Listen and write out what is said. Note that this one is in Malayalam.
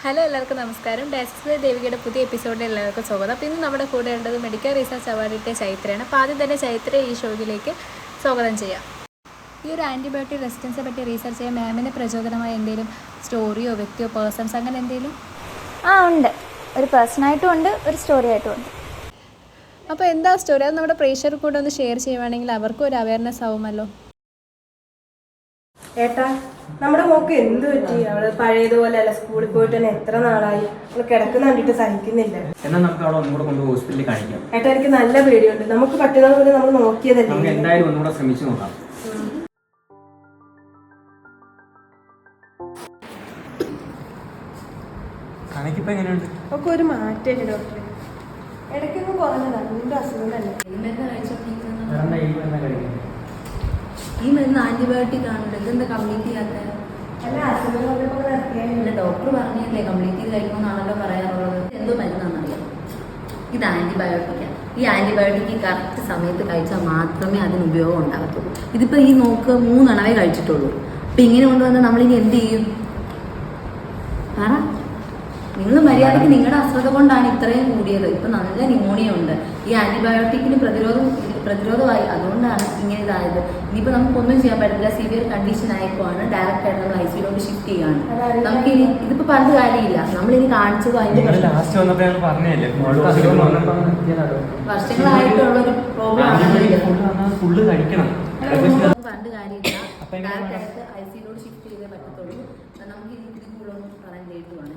ഹലോ എല്ലാവർക്കും നമസ്കാരം. ഡാൻസ് ദേവികയുടെ പുതിയ എപ്പിസോഡിൽ എല്ലാവർക്കും സ്വാഗതം. അപ്പോൾ ഇന്ന് നമ്മുടെ കൂടെ ഉള്ളത് മെഡിക്കൽ റിസർച്ച് അവാർഡിൻ്റെ ചൈത്രയാണ്. അപ്പോൾ ആദ്യം തന്നെ ചൈത്രയെ ഈ ഷോയിലേക്ക് സ്വാഗതം ചെയ്യാം. ഈ ഒരു ആൻറ്റിബയോട്ടിക് റെസിസ്റ്റൻസിനെ പറ്റി റീസർച്ച് ചെയ്യാൻ മാമിന് പ്രചോദനമായ എന്തെങ്കിലും സ്റ്റോറിയോ വ്യക്തിയോ പേഴ്സൺസ് അങ്ങനെ എന്തെങ്കിലും? ഉണ്ട്. ഒരു പേഴ്സണായിട്ടും ഉണ്ട്, ഒരു സ്റ്റോറി ആയിട്ടും ഉണ്ട്. അപ്പോൾ എന്താ സ്റ്റോറി? അത് നമ്മുടെ പ്രേക്ഷകർക്ക് കൂടെ ഒന്ന് ഷെയർ ചെയ്യുവാണെങ്കിൽ അവർക്കും ഒരു അവയർനെസ് ആവുമല്ലോ. ഏട്ടാ, നമ്മുടെ മോക്ക് എന്ത് പറ്റി? അവള് പഴയതുപോലെ അല്ല, സ്കൂളിൽ പോയിട്ട് തന്നെ എത്ര നാളായി. അവള് കിടക്കുന്ന കണ്ടിട്ട് സഹിക്കുന്നില്ല. എന്നാൽ നമുക്ക് അവിടെ ഒന്നുകൂടെ കൊണ്ട് ഹോസ്പിറ്റലിൽ കാണിക്കാം. ഏട്ടാ, എനിക്ക് നല്ല പേടിയുണ്ട്. നമുക്ക് പറ്റുന്നത് പോലെ നമ്മൾ നോക്കിയതല്ലേ. നമുക്ക് എന്തായാലും ഒന്നുകൂടെ ശ്രമിച്ചു നോക്കാം. കണക്കിപ്പോ എങ്ങനെയുണ്ട്? ഒക്കെ ഒരു മാറ്റമില്ല ഡോക്ടറെ. ഇടയ്ക്കൊന്നും കുറഞ്ഞതാണ്. നിന്റെ അസുഖം തന്നെ. ഈ മരുന്ന് ആന്റിബയോട്ടിക് ആണ്. ഇതെന്താ കംപ്ലീറ്റ് ചെയ്യാത്ത? അല്ല, അസുഖം അല്ല, ഡോക്ടർ പറഞ്ഞല്ലേ കംപ്ലീറ്റ് ചെയ്ത് കഴിക്കുമെന്നാണല്ലോ പറയാറുള്ളത്. എന്തോ മരുന്നാണെന്നറിയാം. ഇത് ആന്റിബയോട്ടിക്കാണ്. ഈ ആന്റിബയോട്ടിക് ഈ കറക്റ്റ് സമയത്ത് കഴിച്ചാൽ മാത്രമേ അതിന് ഉപയോഗം ഉണ്ടാകത്തുള്ളൂ. ഇതിപ്പോൾ ഈ നോക്ക് 3 എണ്ണവേ കഴിച്ചിട്ടുള്ളൂ. അപ്പം ഇങ്ങനെ കൊണ്ടുവന്നാൽ നമ്മളിനി എന്ത് ചെയ്യും? പറ. നിങ്ങൾ മര്യാദയ്ക്ക് നിങ്ങളുടെ അശ്രദ്ധ കൊണ്ടാണ് ഇത്രയും കൂടിയത്. ഇപ്പം നല്ല ന്യൂമോണിയ ഉണ്ട്. ഈ ആന്റിബയോട്ടിക്കിന് പ്രതിരോധമായി, അതുകൊണ്ടാണ് ഇങ്ങനെ ഇതായത്. ഇനിയിപ്പോൾ നമുക്കൊന്നും ചെയ്യാൻ പറ്റില്ല. സിവിയർ കണ്ടീഷൻ ആയപ്പോഴാണ് ഡയറക്റ്റ് ആയിട്ട് നമ്മൾ ICUലോട്ട് ഷിഫ്റ്റ് ചെയ്യാണ്. നമുക്ക് ഇനി ഇതിപ്പോൾ പറഞ്ഞ കാര്യമില്ല. നമ്മളിനി കാണിച്ചതോ അതിൻ്റെ വർഷങ്ങളായിട്ടുള്ള ഒരു പ്രോബ്ലം ആണ്. പറഞ്ഞ കാര്യമില്ല. ഡയറക്റ്റ് ആയിട്ട് ICUലോട്ട് ഷിഫ്റ്റ് ചെയ്തേ പറ്റത്തുള്ളൂ. നമുക്ക് ഇനി ഇതിൽ കൂടുതലൊന്നും പറയാൻ കേട്ടുവാണ്.